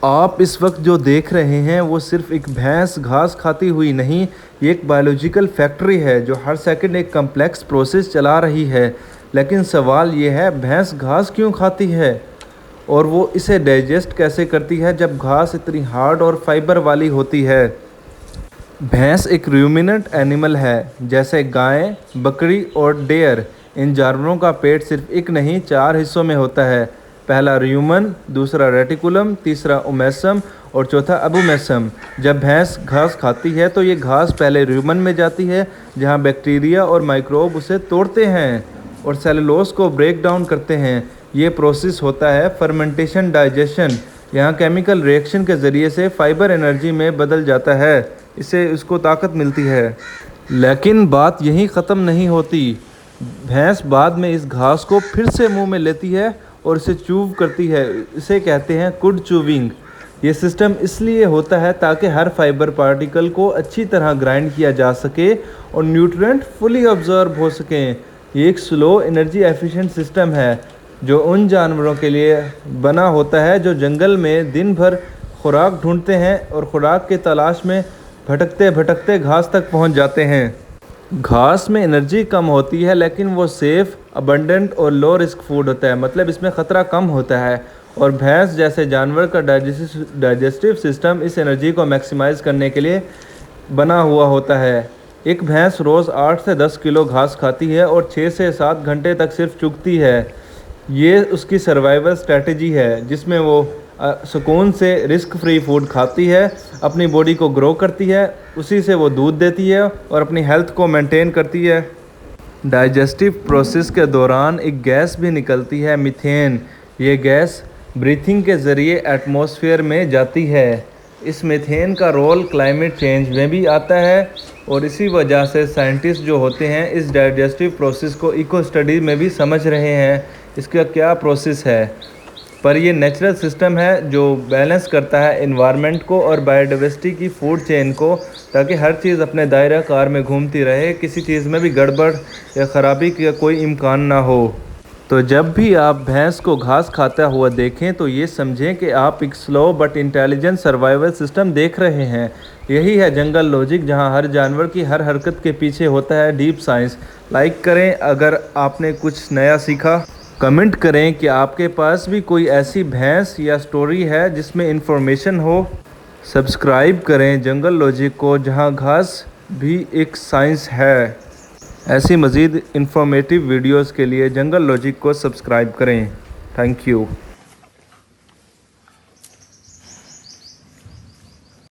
आप इस वक्त जो देख रहे हैं वो सिर्फ एक भैंस घास खाती हुई नहीं, ये एक बायोलॉजिकल फैक्ट्री है जो हर सेकंड एक कम्प्लेक्स प्रोसेस चला रही है। लेकिन सवाल ये है, भैंस घास क्यों खाती है और वो इसे डाइजेस्ट कैसे करती है जब घास इतनी हार्ड और फाइबर वाली होती है। भैंस एक रूमिनेंट एनिमल है, जैसे गाय, बकरी और डेयर। इन जानवरों का पेट सिर्फ एक नहीं 4 हिस्सों में होता है। पहला र्यूमन, दूसरा रेटिकुलम, तीसरा ओमेसम और चौथा अबोमेसम। जब भैंस घास खाती है तो ये घास पहले र्यूमन में जाती है, जहाँ बैक्टीरिया और माइक्रोब उसे तोड़ते हैं और सेलुलोज को ब्रेक डाउन करते हैं। ये प्रोसेस होता है फर्मेंटेशन डाइजेशन। यहाँ केमिकल रिएक्शन के ज़रिए से फाइबर एनर्जी में बदल जाता है, इससे उसको ताकत मिलती है। लेकिन बात यहीं ख़त्म नहीं होती। भैंस बाद में इस घास को फिर से मुंह में लेती है और इसे चूव करती है। इसे कहते हैं कुड चूविंग। ये सिस्टम इसलिए होता है ताकि हर फाइबर पार्टिकल को अच्छी तरह ग्राइंड किया जा सके और न्यूट्रिएंट फुली ऑब्जर्व हो सकें। ये एक स्लो एनर्जी एफिशिएंट सिस्टम है जो उन जानवरों के लिए बना होता है जो जंगल में दिन भर खुराक ढूंढते हैं और खुराक की तलाश में भटकते भटकते घास तक पहुंच जाते हैं। घास में एनर्जी कम होती है, लेकिन वो सेफ़, अबंडेंट और लो रिस्क फूड होता है, मतलब इसमें ख़तरा कम होता है। और भैंस जैसे जानवर का डाइजेस्टिव सिस्टम इस एनर्जी को मैक्सिमाइज़ करने के लिए बना हुआ होता है। एक भैंस रोज़ 8 से 10 किलो घास खाती है और 6 से 7 घंटे तक सिर्फ चुगती है। ये उसकी सर्वाइवल स्ट्रेटजी है, जिसमें वो सुकून से रिस्क फ्री फूड खाती है, अपनी बॉडी को ग्रो करती है, उसी से वो दूध देती है और अपनी हेल्थ को मेंटेन करती है। डाइजेस्टिव प्रोसेस के दौरान एक गैस भी निकलती है, मीथेन। ये गैस ब्रीथिंग के ज़रिए एटमॉस्फेयर में जाती है। इस मीथेन का रोल क्लाइमेट चेंज में भी आता है और इसी वजह से साइंटिस्ट जो होते हैं इस डाइजेस्टिव प्रोसेस को इको स्टडी में भी समझ रहे हैं इसका क्या प्रोसेस है। पर ये नेचुरल सिस्टम है जो बैलेंस करता है एनवायरनमेंट को और बायोडाइवर्सिटी की फूड चेन को, ताकि हर चीज़ अपने दायरा कार में घूमती रहे, किसी चीज़ में भी गड़बड़ या ख़राबी का कोई इम्कान ना हो। तो जब भी आप भैंस को घास खाता हुआ देखें तो ये समझें कि आप एक slow but intelligent survival system देख रहे हैं। यही है जंगल लॉजिक, जहां हर जानवर की हर हरकत के पीछे होता है डीप साइंस। लाइक करें अगर आपने कुछ नया सीखा। कमेंट करें कि आपके पास भी कोई ऐसी भैंस या स्टोरी है जिसमें इंफॉर्मेशन हो। सब्सक्राइब करें जंगल लॉजिक को, जहां घास भी एक साइंस है। ऐसी मज़ीद इंफॉर्मेटिव वीडियोस के लिए जंगल लॉजिक को सब्सक्राइब करें। Thank you.